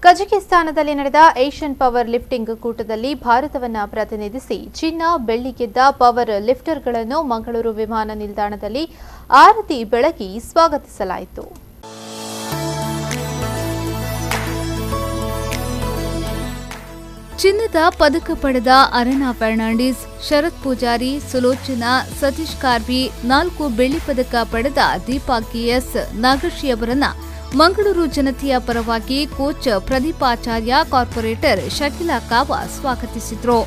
ಕಜಕಿಸ್ತಾನದಲ್ಲಿ ನಡೆದ Asian power lifting ಕೂಟದಲ್ಲಿ ಭಾರತವನ್ನು ಪ್ರತಿನಿಧಿಸಿ ಚಿನ್ನ, ಬೆಳ್ಳಿ ಗೆದ್ದ ಪವರ್ ಲಿಫ್ಟರ್ಗಳನ್ನು ಮಂಗಳೂರು ವಿಮಾನ ನಿಲ್ದಾಣದಲ್ಲಿ ಆರತಿ ಬೆಳಗಿ ಸ್ವಾಗತಿಸಲಾಯಿತು. ಚಿನ್ನದ ಪದಕ ಪಡೆದ ಅರುಣಾ ಫರ್ನಾಂಡಿಸ್, ಶರತ್ ಪೂಜಾರಿ, ಸುಲೋಚನಾ, ಸತೀಶ್ ಕಾರ್ವಿ, 4 ಬೆಳ್ಳಿ ಪದಕ ಪಡೆದ ದೀಪಾ ಕೆಎಸ್ ನಾಗಶ್ರೀ ಅವರನ್ನ ಮಂಗಳೂರು ಜನತೆಯ ಪರವಾಗಿ ಕೋಚ್ ಪ್ರದೀಪಾಚಾರ್ಯ, ಕಾರ್ಪೊರೇಟರ್ ಶಕಿಲಾ ಕಾವಾ ಸ್ವಾಗತಿಸಿದರು.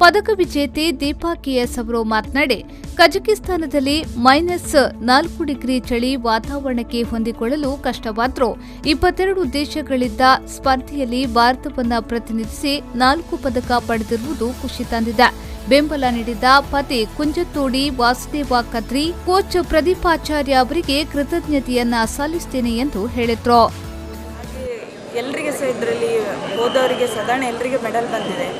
ಪದಕ ವಿಜೇತೆ ದೀಪಾ ಕೆಎಸ್ ಅವರು ಮಾತನಾಡಿ, ಕಜಕಿಸ್ತಾನದಲ್ಲಿ -4 ಡಿಗ್ರಿ ಚಳಿ ವಾತಾವರಣಕ್ಕೆ ಹೊಂದಿಕೊಳ್ಳಲು ಕಷ್ಟವಾದರೂ 22 ದೇಶಗಳಿದ್ದ ಸ್ಪರ್ಧೆಯಲ್ಲಿ ಭಾರತವನ್ನು ಪ್ರತಿನಿಧಿಸಿ 4 ಪದಕ ಪಡೆದಿರುವುದು ಖುಷಿ ತಂದಿದೆ. ಬೆಂಬಲ ನೀಡಿದ ಪತಿ ಕುಂಜತ್ತೋಡಿ ವಾಸುದೇವ ಕತ್ರಿ, ಕೋಚ್ ಪ್ರದೀಪಾಚಾರ್ಯ ಅವರಿಗೆ ಕೃತಜ್ಞತೆಯನ್ನ ಸಲ್ಲಿಸುತ್ತೇನೆ ಎಂದು ಹೇಳಿದ್ರು. ಎಲ್ಲರಿಗೆ ಸಹ ಇದರಲ್ಲಿ ಹೋದವರಿಗೆ ಸಾಧಾರಣ ಎಲ್ಲರಿಗೆ ಮೆಡಲ್ ಬಂದಿದೆ.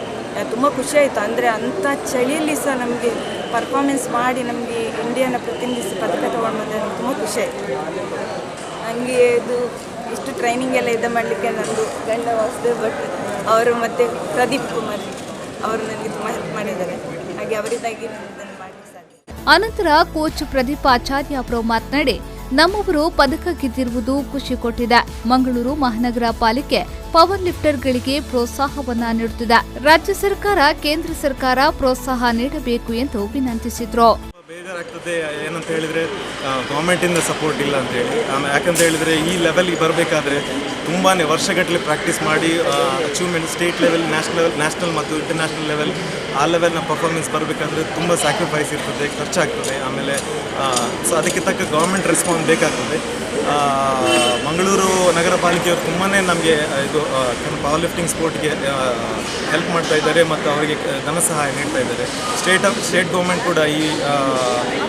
ತುಂಬ ಖುಷಿ ಆಯಿತು. ಅಂದರೆ ಅಂಥ ಚಳಿಯಲ್ಲಿ ಸಹ ನಮಗೆ ಪರ್ಫಾರ್ಮೆನ್ಸ್ ಮಾಡಿ ನಮಗೆ ಇಂಡಿಯಾನ ಪ್ರತಿನಿಧಿಸಿ ಪದಕ ತೊಗೊಂಡು ಬಂದರೆ ತುಂಬ ಖುಷಿ ಆಯಿತು. ನನಗೆ ಇದು ಇಷ್ಟು ಟ್ರೈನಿಂಗ್ ಎಲ್ಲ ಇದು ಮಾಡಲಿಕ್ಕೆ ನಂದು ಗಂಡ ವಾಸುದೇವ್ ಭಟ್ ಅವರು ಮತ್ತು ಪ್ರದೀಪ್ ಕುಮಾರ್ ಅವರು ನನಗೆ ತುಂಬ ಹೆಲ್ಪ್ ಮಾಡಿದ್ದಾರೆ. ಹಾಗೆ ಅವರಿಂದಾಗಿ ನಾನು ಇದನ್ನು ಮಾಡಲಿಕ್ಕೆ ಸಾಧ್ಯ. ಅನಂತರ ಕೋಚ್ ಪ್ರದೀಪಾಚಾರ್ಯ ಅವರು ಮಾತನಾಡಿ, ನಮ್ಮವರು ಪದಕ ಗೆದ್ದಿರುವುದು ಖುಷಿ ಕೊಟ್ಟಿದೆ. ಮಂಗಳೂರು ಮಹಾನಗರ ಪಾಲಿಕೆ ಪವರ್ ಲಿಫ್ಟರ್ಗಳಿಗೆ ಪ್ರೋತ್ಸಾಹವನ್ನ ನೀಡುತ್ತಿದೆ. ರಾಜ್ಯ ಸರ್ಕಾರ, ಕೇಂದ್ರ ಸರ್ಕಾರ ಪ್ರೋತ್ಸಾಹ ನೀಡಬೇಕು ಎಂದು ವಿನಂತಿಸಿದ್ರು. ಬೇಜಾರಾಗ್ತದೆ ಏನಂತ ಹೇಳಿದರೆ ಗೌರ್ಮೆಂಟಿಂದ ಸಪೋರ್ಟ್ ಇಲ್ಲ ಅಂತ ಹೇಳಿ. ಯಾಕಂತ ಹೇಳಿದರೆ ಈ ಲೆವೆಲ್ಗೆ ಬರಬೇಕಾದ್ರೆ ತುಂಬಾ ವರ್ಷಗಟ್ಟಲೆ ಪ್ರಾಕ್ಟೀಸ್ ಮಾಡಿ ಅಚೀವ್ಮೆಂಟ್ ಸ್ಟೇಟ್ ಲೆವೆಲ್, ನ್ಯಾಷನಲ್ ಮತ್ತು ಇಂಟರ್ನ್ಯಾಷನಲ್ ಲೆವೆಲ್ ಆ ಲೆವೆಲ್ನ ಪರ್ಫಾರ್ಮೆನ್ಸ್ ಬರಬೇಕಾದ್ರೆ ತುಂಬ ಸ್ಯಾಕ್ರಿಫೈಸ್ ಇರ್ತದೆ, ಖರ್ಚಾಗ್ತದೆ. ಆಮೇಲೆ ಸೊ ಅದಕ್ಕೆ ತಕ್ಕ ಗೌರ್ಮೆಂಟ್ ರೆಸ್ಪಾನ್ಸ್ ಬೇಕಾಗ್ತದೆ. ಮಂಗಳೂರು ನಗರ ಪಾಲಿಕೆಯವರು ತುಂಬಾ ನಮಗೆ ಇದು ಪವರ್ ಲಿಫ್ಟಿಂಗ್ ಸ್ಪೋರ್ಟ್ಗೆ ಹೆಲ್ಪ್ ಮಾಡ್ತಾ ಇದ್ದಾರೆ ಮತ್ತು ಅವರಿಗೆ ಧನ ಸಹಾಯ ನೀಡ್ತಾ ಇದ್ದಾರೆ. ಸ್ಟೇಟ್ ಗೌರ್ಮೆಂಟ್ ಕೂಡ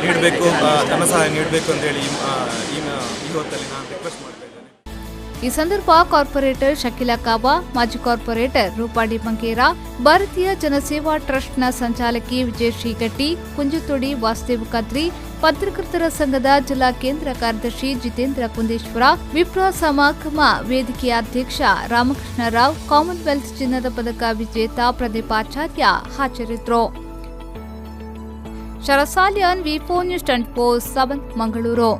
ನೀಡಬೇಕು, ಧನ ಸಹಾಯ ನೀಡಬೇಕು ಅಂತೇಳಿ ಈ ಹೊತ್ತಲ್ಲಿ ನಾನು ರಿಕ್ವೆಸ್ಟ್ ಮಾಡ್ತಾ ಇದ್ದೇನೆ. ಈ ಸಂದರ್ಭ ಕಾರ್ಪೊರೇಟರ್ ಶಕಿಲಾ ಕಾವಾ, ಮಾಜಿ ಕಾರ್ಪೊರೇಟರ್ ರೂಪಾಡಿ ಮಂಕೇರಾ, ಭಾರತೀಯ ಜನಸೇವಾ ಟ್ರಸ್ಟ್ನ ಸಂಚಾಲಕಿ ವಿಜಯಶ್ರೀ ಗಟ್ಟಿ, ಕುಂಜತ್ತೋಡಿ ವಾಸುದೇವ್ ಕತ್ರಿ, ಪತ್ರಕರ್ತರ ಸಂಘದ ಜಿಲ್ಲಾ ಕೇಂದ್ರ ಕಾರ್ಯದರ್ಶಿ ಜಿತೇಂದ್ರ ಕುಂದೇಶ್ವರ, ವಿಪ್ರ ಸಮಾಗಮ ವೇದಿಕೆಯ ಅಧ್ಯಕ್ಷ ರಾಮಕೃಷ್ಣ ರಾವ್, ಕಾಮನ್ವೆಲ್ತ್ ಚಿನ್ನದ ಪದಕ ವಿಜೇತ ಪ್ರದೀಪಾಚಾರ್ಯ ಹಾಜರಿದ್ದರು. ಶರಸಾಲಿಯನ್, ವಿ4 ನ್ಯೂಸ್ 24/7 ಮಂಗಳೂರು.